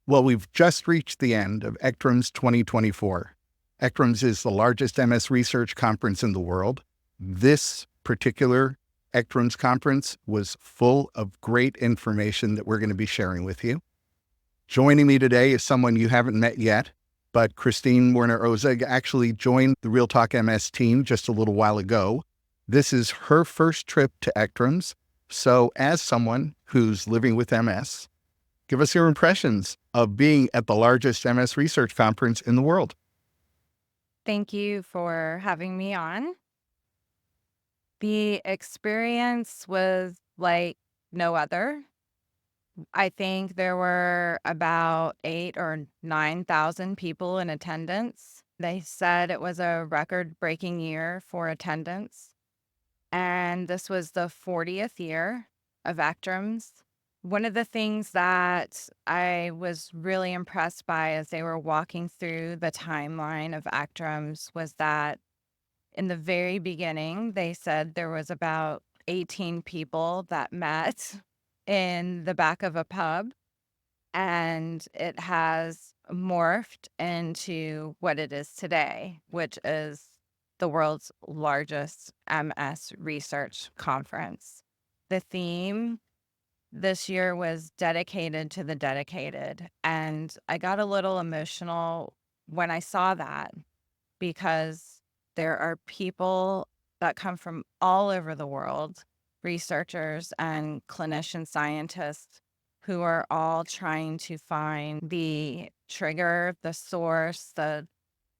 Well, we've just reached the end of ECTRIMS 2024. ECTRIMS is the largest MS research conference in the world. This particular ECTRIMS conference was full of great information that we're going to be sharing with you. Joining me today is someone you haven't met yet, but Kristine Werner Ozug actually joined the RealTalk MS team just a little while ago. This is her first trip to ECTRIMS. So as someone who's living with MS, give us your impressions of being at the largest MS research conference in the world. Thank you for having me on. The experience was like no other. I think there were about 8 or 9,000 people in attendance. They said it was a record-breaking year for attendance, and this was the 40th year of ECTRIMS. One of the things that I was really impressed by as they were walking through the timeline of ECTRIMS was that in the very beginning, they said there was about 18 people that met in the back of a pub, and it has morphed into what it is today, which is the world's largest MS research conference. The theme this year was dedicated to the dedicated, and I got a little emotional when I saw that because there are people that come from all over the world, researchers and clinician scientists who are all trying to find the trigger, the source, the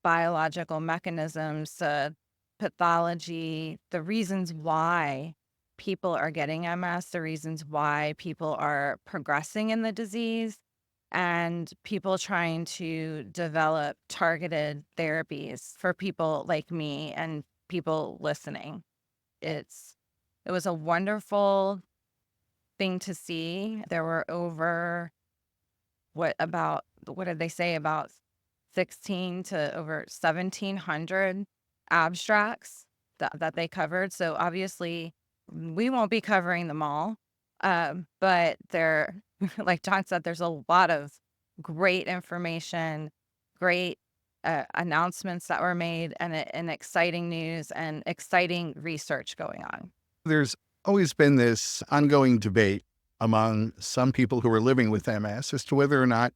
biological mechanisms, the pathology, the reasons why people are getting MS, the reasons why people are progressing in the disease, and people trying to develop targeted therapies for people like me and people listening. It was a wonderful thing to see. There were over what did they say, about 16 to over 1,700 abstracts that they covered. So obviously we won't be covering them all. But there, like John said, there's a lot of great information, great announcements that were made, and exciting news and exciting research going on. There's always been this ongoing debate among some people who are living with MS as to whether or not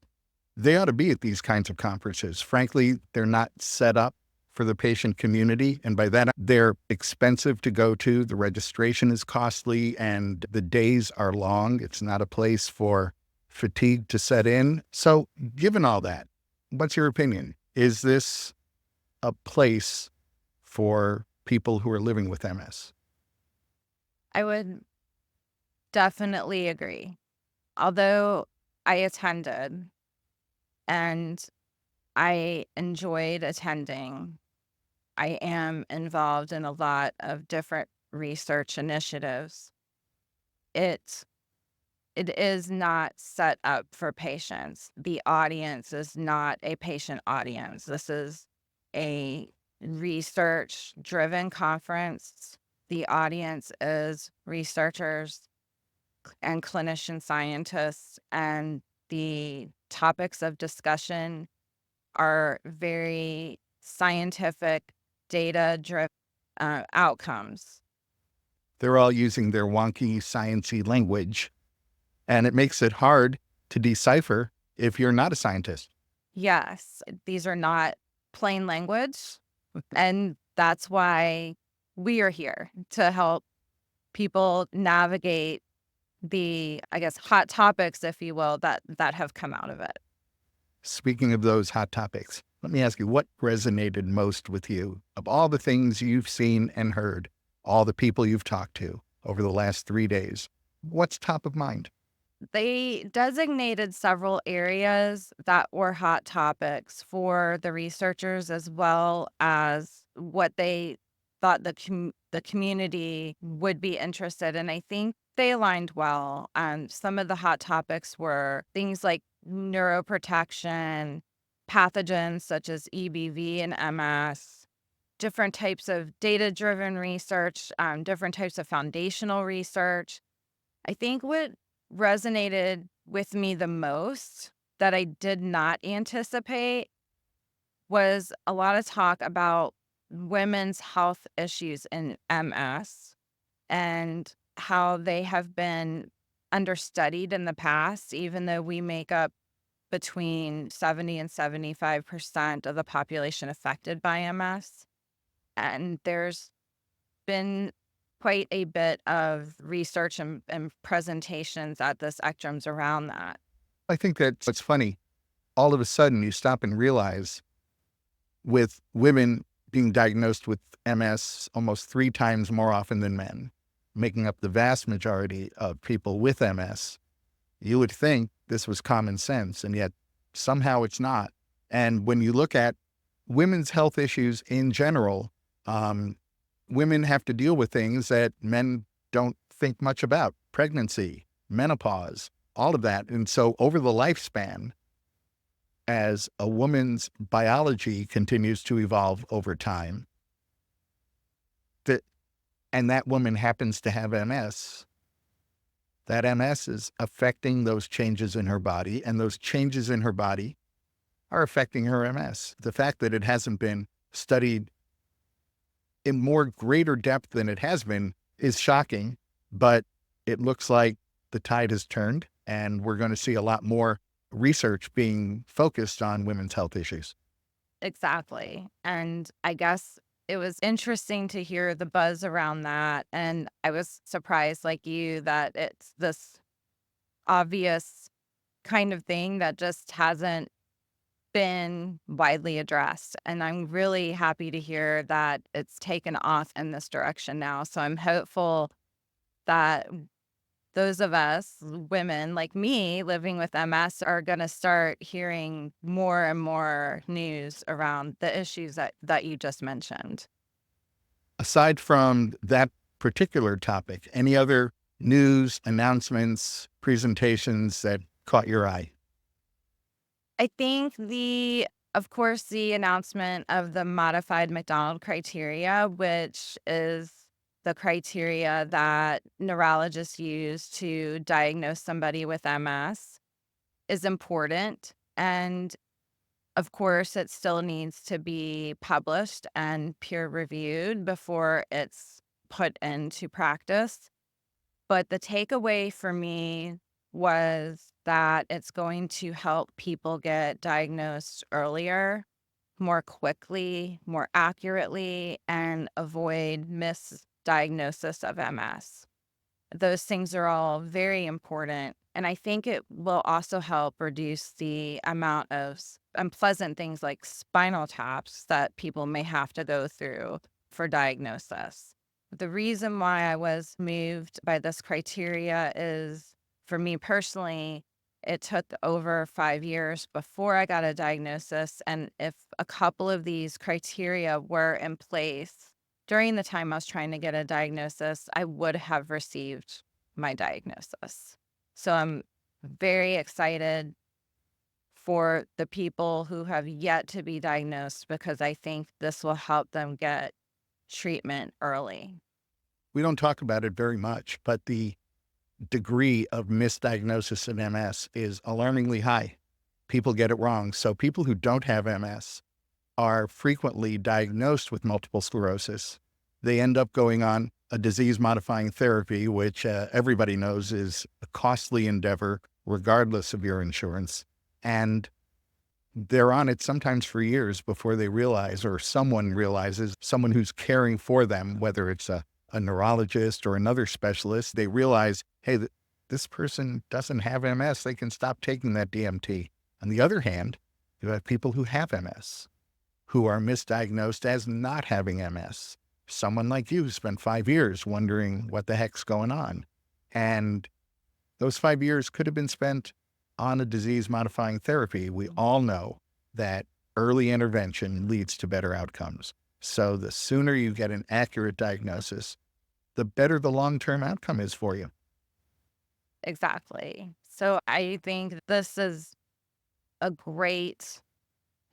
they ought to be at these kinds of conferences. Frankly, they're not set up for the patient community. And by that, they're expensive to go to. The registration is costly and the days are long. It's not a place for fatigue to set in. So given all that, what's your opinion? Is this a place for people who are living with MS? I would definitely agree. Although I attended and I enjoyed attending, I am involved in a lot of different research initiatives. It it is not set up for patients. The audience is not a patient audience. This is a research-driven conference. The audience is researchers and clinician scientists, and the topics of discussion are very scientific, data-driven outcomes. They're all using their wonky, sciencey language, and it makes it hard to decipher if you're not a scientist. Yes, these are not plain language, and that's why we are here to help people navigate the, I guess, hot topics, if you will, that have come out of it. Speaking of those hot topics, let me ask you, what resonated most with you of all the things you've seen and heard, all the people you've talked to over the last 3 days? What's top of mind? They designated several areas that were hot topics for the researchers, as well as what they thought the community would be interested in. I think they aligned well. Some of the hot topics were things like neuroprotection, pathogens such as EBV and MS, different types of data-driven research, different types of foundational research. I think what resonated with me the most that I did not anticipate was a lot of talk about women's health issues in MS and how they have been understudied in the past, even though we make up between 70 and 75% of the population affected by MS. And there's been quite a bit of research and presentations at this ECTRIMS around that. I think that's what's funny. All of a sudden, you stop and realize with women being diagnosed with MS almost 3 times more often than men, making up the vast majority of people with MS, you would think this was common sense, and yet somehow it's not. And when you look at women's health issues in general, women have to deal with things that men don't think much about: pregnancy, menopause, all of that. And so over the lifespan, as a woman's biology continues to evolve over time, that and that woman happens to have MS, that MS is affecting those changes in her body, and those changes in her body are affecting her MS. The fact that it hasn't been studied in more greater depth than it has been is shocking, but it looks like the tide has turned, and we're going to see a lot more research being focused on women's health issues. Exactly. And I guess it was interesting to hear the buzz around that. And I was surprised, like you, that it's this obvious kind of thing that just hasn't been widely addressed. And I'm really happy to hear that it's taken off in this direction now. So I'm hopeful that those of us women like me living with MS are going to start hearing more and more news around the issues that you just mentioned. Aside from that particular topic, any other news, announcements, presentations that caught your eye? I think of course, the announcement of the modified McDonald criteria, which is the criteria that neurologists use to diagnose somebody with MS, is important. And of course, it still needs to be published and peer reviewed before it's put into practice. But the takeaway for me was that it's going to help people get diagnosed earlier, more quickly, more accurately, and avoid misdiagnosis of MS. Those things are all very important. And I think it will also help reduce the amount of unpleasant things like spinal taps that people may have to go through for diagnosis. The reason why I was moved by this criteria is, for me personally, it took over 5 years before I got a diagnosis. And if a couple of these criteria were in place during the time I was trying to get a diagnosis, I would have received my diagnosis. So I'm very excited for the people who have yet to be diagnosed because I think this will help them get treatment early. We don't talk about it very much, but the degree of misdiagnosis in MS is alarmingly high. People get it wrong. So people who don't have MS are frequently diagnosed with multiple sclerosis. They end up going on a disease-modifying therapy, which everybody knows is a costly endeavor, regardless of your insurance. And they're on it sometimes for years before they realize, or someone realizes, someone who's caring for them, whether it's a neurologist or another specialist, they realize, hey, this person doesn't have MS. They can stop taking that DMT. On the other hand, you have people who have MS who are misdiagnosed as not having MS. Someone like you spent 5 years wondering what the heck's going on. And those 5 years could have been spent on a disease-modifying therapy. We all know that early intervention leads to better outcomes. So the sooner you get an accurate diagnosis, the better the long-term outcome is for you. Exactly. So I think this is a great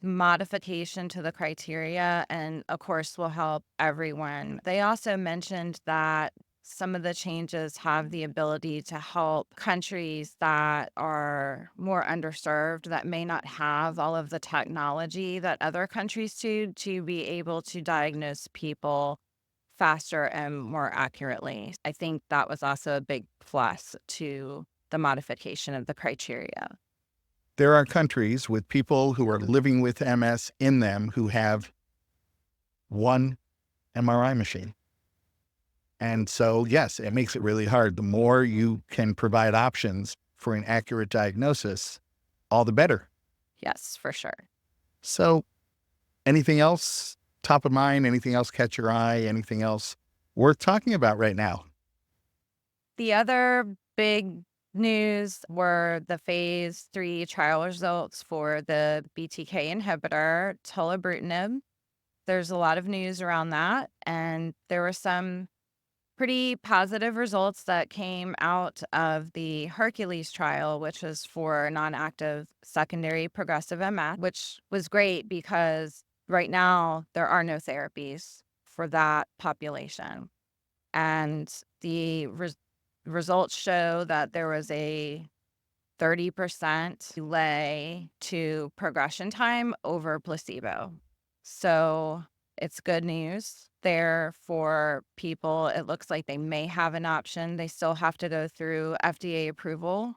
modification to the criteria and, of course, will help everyone. They also mentioned that some of the changes have the ability to help countries that are more underserved, that may not have all of the technology that other countries do, to be able to diagnose people faster and more accurately. I think that was also a big plus to the modification of the criteria. There are countries with people who are living with MS in them who have one MRI machine. And so, yes, it makes it really hard. The more you can provide options for an accurate diagnosis, all the better. Yes, for sure. So, anything else top of mind? Anything else catch your eye? Anything else worth talking about right now? The other big news were the phase 3 trial results for the BTK inhibitor, tolebrutinib. There's a lot of news around that, and there were some pretty positive results that came out of the Hercules trial, which was for non-active secondary progressive MS, which was great because right now there are no therapies for that population. And the results show that there was a 30% delay to progression time over placebo. So it's good news there for people. It looks like they may have an option. They still have to go through FDA approval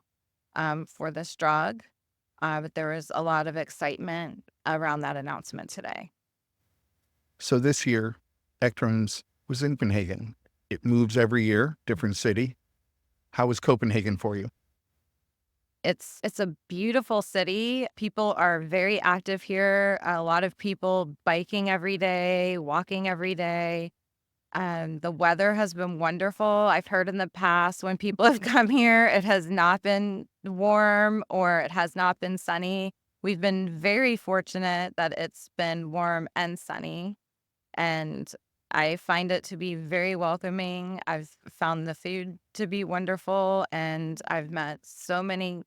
for this drug. But there was a lot of excitement around that announcement today. So this year, ECTRIMS was in Copenhagen. It moves every year, different city. How was Copenhagen for you? It's a beautiful city. People are very active here. A lot of people biking every day, walking every day. The weather has been wonderful. I've heard in the past when people have come here, it has not been warm or it has not been sunny. We've been very fortunate that it's been warm and sunny, and I find it to be very welcoming. I've found the food to be wonderful, and I've met so many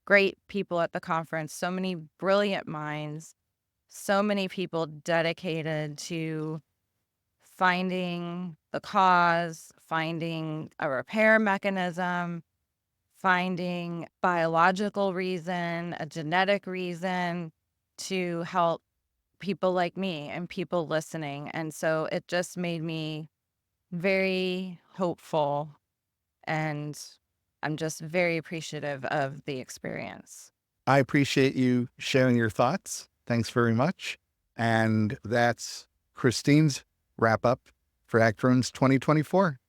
great people at the conference, so many brilliant minds, so many people dedicated to finding the cause, finding a repair mechanism, finding biological reason, a genetic reason to help people like me and people listening. And so it just made me very hopeful, and I'm just very appreciative of the experience. I appreciate you sharing your thoughts. Thanks very much. And that's Kristine's wrap up for ECTRIMS 2024.